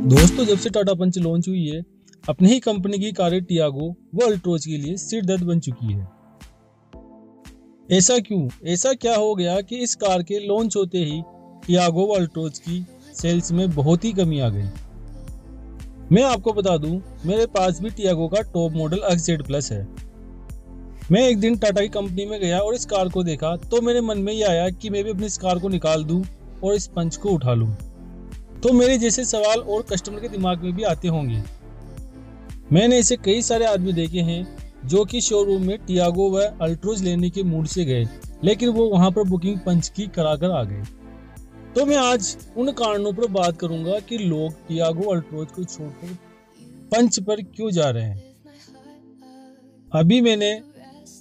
दोस्तों, जब से टाटा पंच लॉन्च हुई है, अपनी ही कंपनी की कारें टियागो व अल्ट्रोज के लिए सिर दर्द बन चुकी है। ऐसा क्यों? ऐसा क्या हो गया कि इस कार के लॉन्च होते ही टियागो व अल्ट्रोज की सेल्स में बहुत ही कमी आ गई। मैं आपको बता दूं, मेरे पास भी टियागो का टॉप मॉडल XZ प्लस है। मैं एक दिन टाटा की कंपनी में गया और इस कार को देखा तो मेरे मन में ये आया कि मैं भी अपनी इस कार को निकाल दूं और इस पंच को उठा लूं। तो मेरे जैसे सवाल और कस्टमर के दिमाग में भी आते होंगे। मैंने ऐसे कई सारे आदमी देखे हैं जो कि शोरूम में टियागो व अल्ट्रोज लेने के मूड से गए, लेकिन वो वहां पर बुकिंग पंच की कराकर आ गए। तो मैं आज उन कारणों पर बात करूंगा कि लोग टियागो अल्ट्रोज को छोड़कर पंच पर क्यों जा रहे हैं। अभी मैंने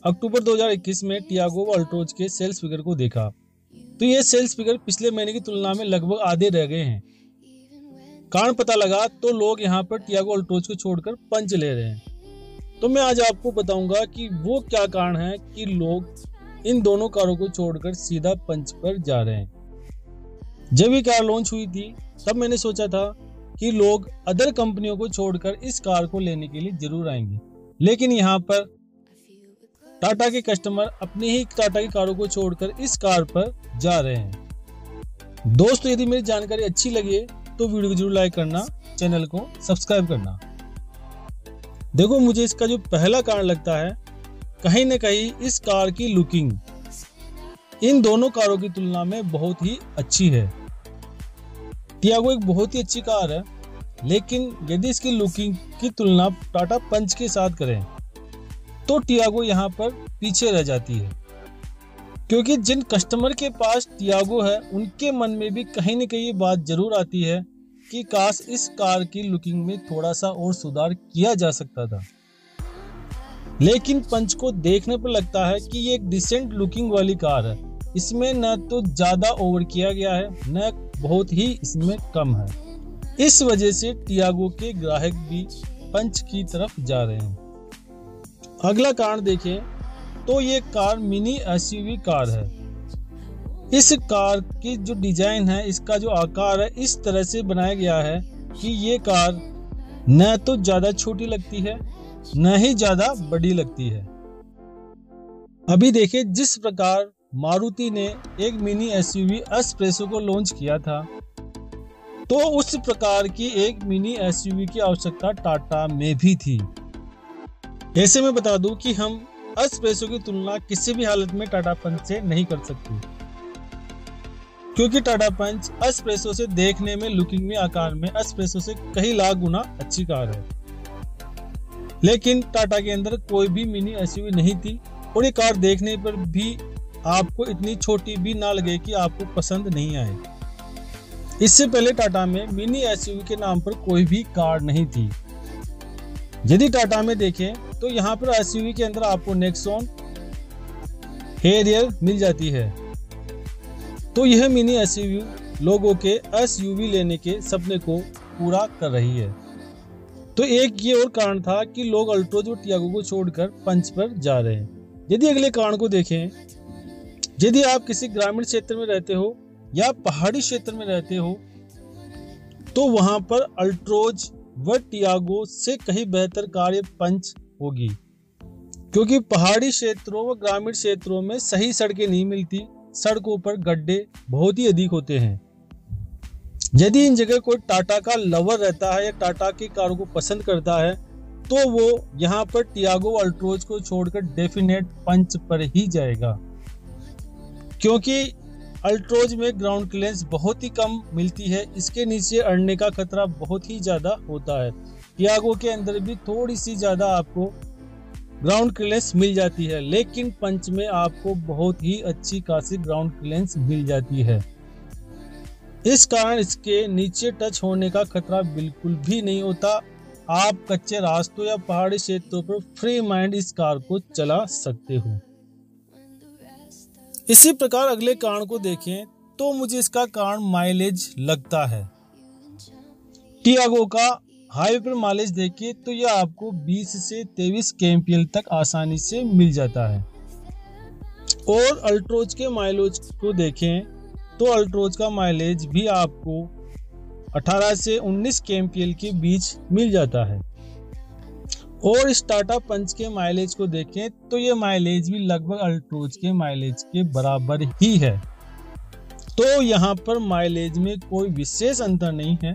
अक्टूबर 2021 में टियागो व अल्ट्रोज के सेल्स फिगर को देखा, तो ये सेल्स फिगर पिछले महीने की तुलना में लगभग आधे रह गए हैं। कारण पता लगा तो लोग यहाँ पर टियागो अल्ट्रोज को छोड़कर पंच ले रहे हैं। तो मैं आज आपको बताऊंगा कि वो क्या कारण है कि लोग इन दोनों कारों को छोड़कर सीधा पंच पर जा रहे हैं। जब ये कार लॉन्च हुई थी तब मैंने सोचा था कि लोग अदर कंपनियों को छोड़कर इस कार को लेने के लिए जरूर आएंगे, लेकिन यहाँ पर टाटा के कस्टमर अपनी ही टाटा की कारों को छोड़कर इस कार पर जा रहे हैं। दोस्तों, यदि मेरी जानकारी अच्छी लगे तो वीडियो को जरूर लाइक करना, चैनल को सब्सक्राइब करना। देखो, मुझे इसका जो पहला कारण लगता है, कहीं न कहीं इस कार की लुकिंग इन दोनों कारों की तुलना में बहुत ही अच्छी है। टियागो एक बहुत ही अच्छी कार है, लेकिन यदि इसकी लुकिंग की तुलना टाटा पंच के साथ करें तो टियागो यहाँ पर पीछे रह जाती है। क्योंकि जिन कस्टमर के पास टियागो है उनके मन में भी कहीं न कहीं ये बात जरूर आती है कि काश इस कार की लुकिंग में थोड़ा सा और सुधार किया जा सकता था। लेकिन पंच को देखने पर लगता है कि ये एक डिसेंट लुकिंग वाली कार है। इसमें न तो ज्यादा ओवर किया गया है, न बहुत ही इसमें कम है। इस वजह से टियागो के ग्राहक भी पंच की तरफ जा रहे हैं। अगला कारण देखें तो ये कार मिनी SUV कार है। इस कार की जो डिजाइन है, इसका जो आकार है, इस तरह से बनाया गया है कि ये कार न तो ज्यादा छोटी लगती है न ही ज्यादा बड़ी लगती है। अभी देखिए, जिस प्रकार मारुति ने एक मिनी SUV एस्प्रेसो को लॉन्च किया था, तो उस प्रकार की एक मिनी SUV की आवश्यकता टाटा में भी थी। ऐसे में बता दूं कि हम एस्प्रेसो की तुलना किसी भी हालत में टाटा पंच से नहीं कर सकते, क्योंकि टाटा पंच एस्प्रेसो से देखने में, लुकिंग में, आकार में एस्प्रेसो से कई लाख गुना अच्छी कार है। लेकिन टाटा के अंदर कोई भी मिनी SUV नहीं थी और ये कार देखने पर भी आपको इतनी छोटी भी ना लगे कि आपको पसंद नहीं आए। इससे पहले टाटा में मिनी SUV के नाम पर कोई भी कार नहीं थी। यदि टाटा में देखें तो यहाँ पर SUV के अंदर आपको नेक्सॉन, हैरियर मिल जाती है। तो यह मिनी SUV लोगों के SUV लेने के सपने को पूरा कर रही है। तो एक ये और कारण था कि लोग अल्ट्रोज और टियागो को छोड़कर पंच पर जा रहे हैं। यदि अगले कारण को देखें, यदि आप किसी ग्रामीण क्षेत्र में रहते हो या पहाड़ी क्षेत्र में रहते हो तो वहां पर अल्ट्रोज व टियागो से कहीं बेहतर कार ये पंच होगी, क्योंकि पहाड़ी क्षेत्रों व ग्रामीण क्षेत्रों में सही सड़कें नहीं मिलती, सड़कों पर गड्ढे बहुत ही अधिक होते हैं। यदि इन जगह कोई टाटा का लवर रहता है या टाटा की कारों को पसंद करता है तो वो यहाँ पर टियागो अल्ट्रोज को छोड़कर डेफिनेट पंच पर ही जाएगा, क्योंकि अल्ट्रोज में ग्राउंड क्लियरेंस बहुत ही कम मिलती है। इसके नीचे अड़ने का खतरा बहुत ही ज्यादा होता है। टियागो के अंदर भी थोड़ी सी ज्यादा आपको ग्राउंड क्लियरेंस मिल जाती है, लेकिन पंच में आपको बहुत ही अच्छी खासी ग्राउंड क्लियरेंस मिल जाती है। इस कारण इसके नीचे टच होने का खतरा बिल्कुल भी नहीं होता। आप कच्चे रास्तों या पहाड़ी क्षेत्रों पर फ्री माइंड इस कार को चला सकते हो। इसी प्रकार अगले कारण को देखें तो मुझे इसका कारण माइलेज लगता है। टियागो का हाईवे पर माइलेज देखिए तो यह आपको 20 से 23 kmpl तक आसानी से मिल जाता है, और अल्ट्रोज के माइलेज को देखें तो अल्ट्रोज का माइलेज भी आपको 18 से 19 kmpl के बीच मिल जाता है। और इस टाटा पंच के माइलेज को देखें तो ये माइलेज भी लगभग अल्ट्रोज के माइलेज के बराबर ही है। तो यहाँ पर माइलेज में कोई विशेष अंतर नहीं है।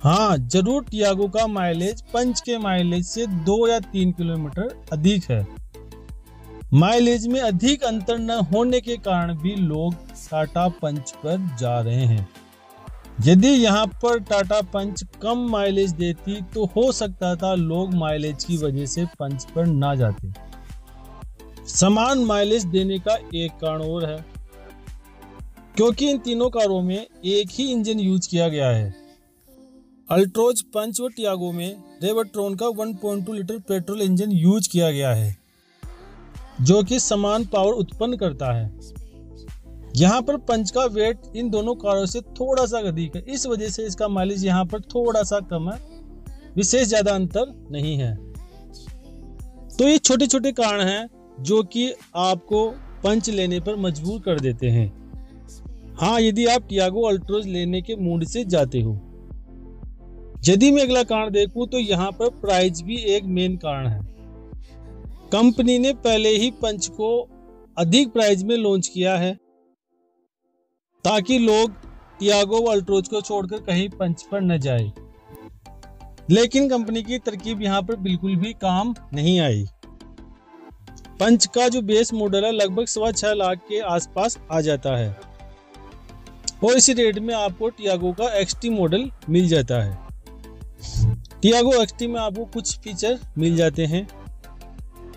हाँ, जरूर टियागो का माइलेज पंच के माइलेज से 2 या 3 किलोमीटर अधिक है। माइलेज में अधिक अंतर न होने के कारण भी लोग टाटा पंच पर जा रहे हैं। यदि यहाँ पर टाटा पंच कम माइलेज देती तो हो सकता था लोग माइलेज की वजह से पंच पर ना जाते। समान माइलेज देने का एक कारण और है, क्योंकि इन तीनों कारों में एक ही इंजन यूज किया गया है। अल्ट्रोज, पंच और टियागो में रेवरट्रॉन का 1.2 लीटर पेट्रोल इंजन यूज किया गया है, जो कि समान पावर उत्पन्न करता है। यहाँ पर पंच का वेट इन दोनों कारों से थोड़ा सा अधिक है, इस वजह से इसका माइलेज यहाँ पर थोड़ा सा कम है, विशेष ज्यादा अंतर नहीं है। तो ये छोटे छोटे कारण हैं जो कि आपको पंच लेने पर मजबूर कर देते हैं। हाँ, यदि आप टियागो अल्ट्रोज लेने के मूड से जाते हो। यदि मैं अगला कारण देखूं तो यहाँ पर प्राइस भी एक मेन कारण है। कंपनी ने पहले ही पंच को अधिक प्राइस में लॉन्च किया है ताकि लोग टियागो अल्ट्रोज को छोड़कर कहीं पंच पर न जाए। लेकिन कंपनी की तरकीब यहाँ पर बिल्कुल भी काम नहीं आई। पंच का जो बेस मॉडल है लगभग 6.25 लाख के आसपास आ जाता है और इसी रेट में आपको टियागो का एक्सटी मॉडल मिल जाता है। टियागो एक्सटी में आपको कुछ फीचर मिल जाते हैं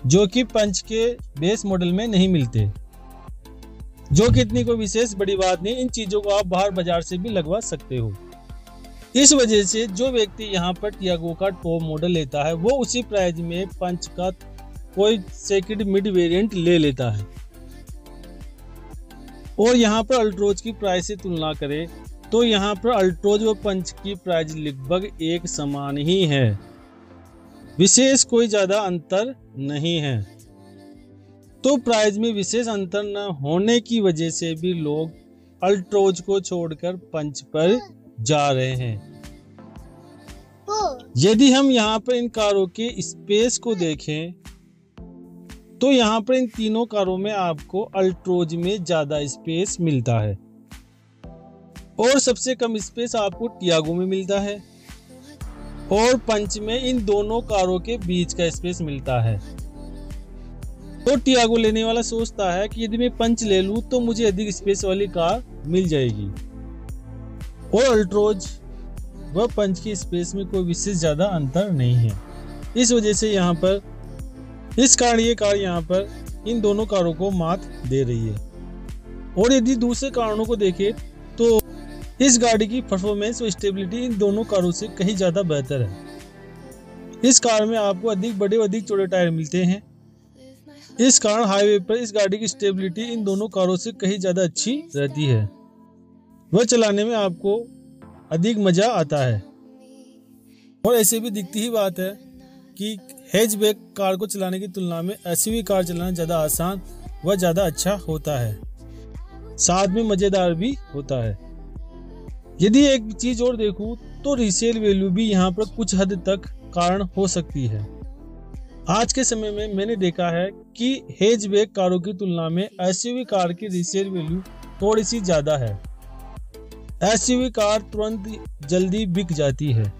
जो कि पंच के बेस मॉडल में नहीं मिलते, जो कि इतनी कोई विशेष बड़ी बात नहीं। इन चीजों को आप बाहर बाजार से भी लगवा सकते हो। इस वजह से जो व्यक्ति यहाँ पर टियागो का टॉप मॉडल लेता है वो उसी प्राइस में पंच का कोई सेकंड मिड वेरिएंट ले लेता है। और यहाँ पर अल्ट्रोज की प्राइस से तुलना करें तो यहाँ पर अल्ट्रोज व पंच की प्राइस लगभग एक समान ही है, विशेष कोई ज्यादा अंतर नहीं है। तो प्राइस में विशेष अंतर न होने की वजह से भी लोग अल्ट्रोज को छोड़कर पंच पर जा रहे हैं। यदि हम यहाँ पर इन कारों के स्पेस को देखें तो यहाँ पर इन तीनों कारों में आपको अल्ट्रोज में ज्यादा स्पेस मिलता है और सबसे कम स्पेस आपको टियागो में मिलता है और पंच में इन दोनों कारों के बीच का स्पेस मिलता है। तो टियागो लेने वाला सोचता है कि यदि मैं पंच ले लूं तो मुझे अधिक स्पेस वाली कार मिल जाएगी और अल्ट्रोज व पंच की स्पेस में कोई विशेष ज्यादा अंतर नहीं है। इस वजह से यहाँ पर ये कार यहाँ पर इन दोनों कारों को मात दे रही है। और यदि दूसरे कारणों को देखें तो इस गाड़ी की परफॉर्मेंस और स्टेबिलिटी इन दोनों कारों से कहीं ज्यादा बेहतर है। इस कार में आपको अधिक बड़े और अधिक चौड़े टायर मिलते हैं। इस कारण हाईवे पर इस गाड़ी की स्टेबिलिटी इन दोनों कारों से कहीं ज्यादा अच्छी रहती है। वह चलाने में आपको अधिक मजा आता है। और ऐसे भी दिखती ही बात है कि हैचबैक कार को चलाने की तुलना में एसयूवी कार चलाना ज्यादा आसान व ज्यादा अच्छा होता है, साथ में मजेदार भी होता है। यदि एक चीज और देखूं तो रीसेल वैल्यू भी यहाँ पर कुछ हद तक कारण हो सकती है। आज के समय में मैंने देखा है कि हैचबैक कारों की तुलना में एसयूवी कार की रीसेल वैल्यू थोड़ी सी ज्यादा है। एसयूवी कार तुरंत जल्दी बिक जाती है।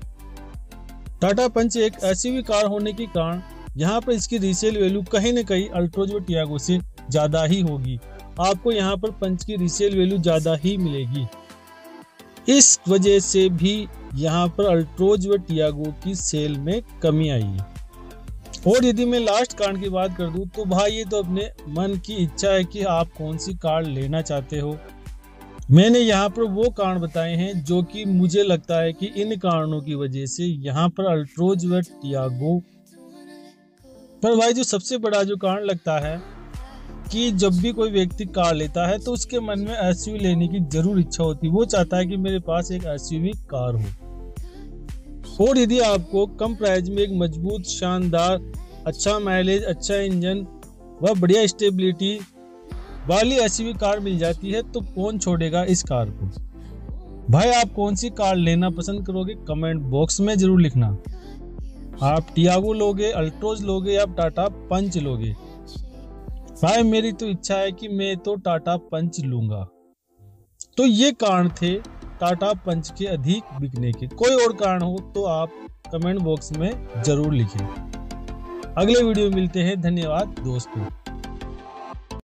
टाटा पंच एक एसयूवी कार होने के कारण यहाँ पर इसकी रीसेल वैल्यू कहीं न कहीं अल्ट्रोज व टियागो से ज्यादा ही होगी। आपको यहाँ पर पंच की रीसेल वैल्यू ज्यादा ही मिलेगी। इस वजह से भी यहाँ पर अल्ट्रोज व टियागो की सेल में कमी आई है। और यदि मैं लास्ट कारण की बात कर दूं तो भाई ये तो अपने मन की इच्छा है कि आप कौन सी कार लेना चाहते हो। मैंने यहाँ पर वो कारण बताए हैं जो कि मुझे लगता है कि इन कारणों की वजह से यहाँ पर अल्ट्रोज व टियागो पर भाई जो सबसे बड़ा जो कारण लगता है कि जब भी कोई व्यक्ति कार लेता है तो उसके मन में एसयूवी लेने की जरूर इच्छा होती है। वो चाहता है कि मेरे पास एक एसयूवी कार हो। और यदि आपको कम प्राइस में एक मजबूत, शानदार, अच्छा माइलेज, अच्छा इंजन व बढ़िया स्टेबिलिटी वाली एसयूवी कार मिल जाती है तो कौन छोड़ेगा इस कार को। भाई आप कौन सी कार लेना पसंद करोगे कमेंट बॉक्स में जरूर लिखना। आप टियागो लोगे, अल्ट्रोज लोगे या टाटा पंच लोगे? भाई मेरी तो इच्छा है कि मैं तो टाटा पंच लूंगा। तो ये कारण थे टाटा पंच के अधिक बिकने के। कोई और कारण हो तो आप कमेंट बॉक्स में जरूर लिखें। अगले वीडियो में मिलते हैं। धन्यवाद दोस्तों।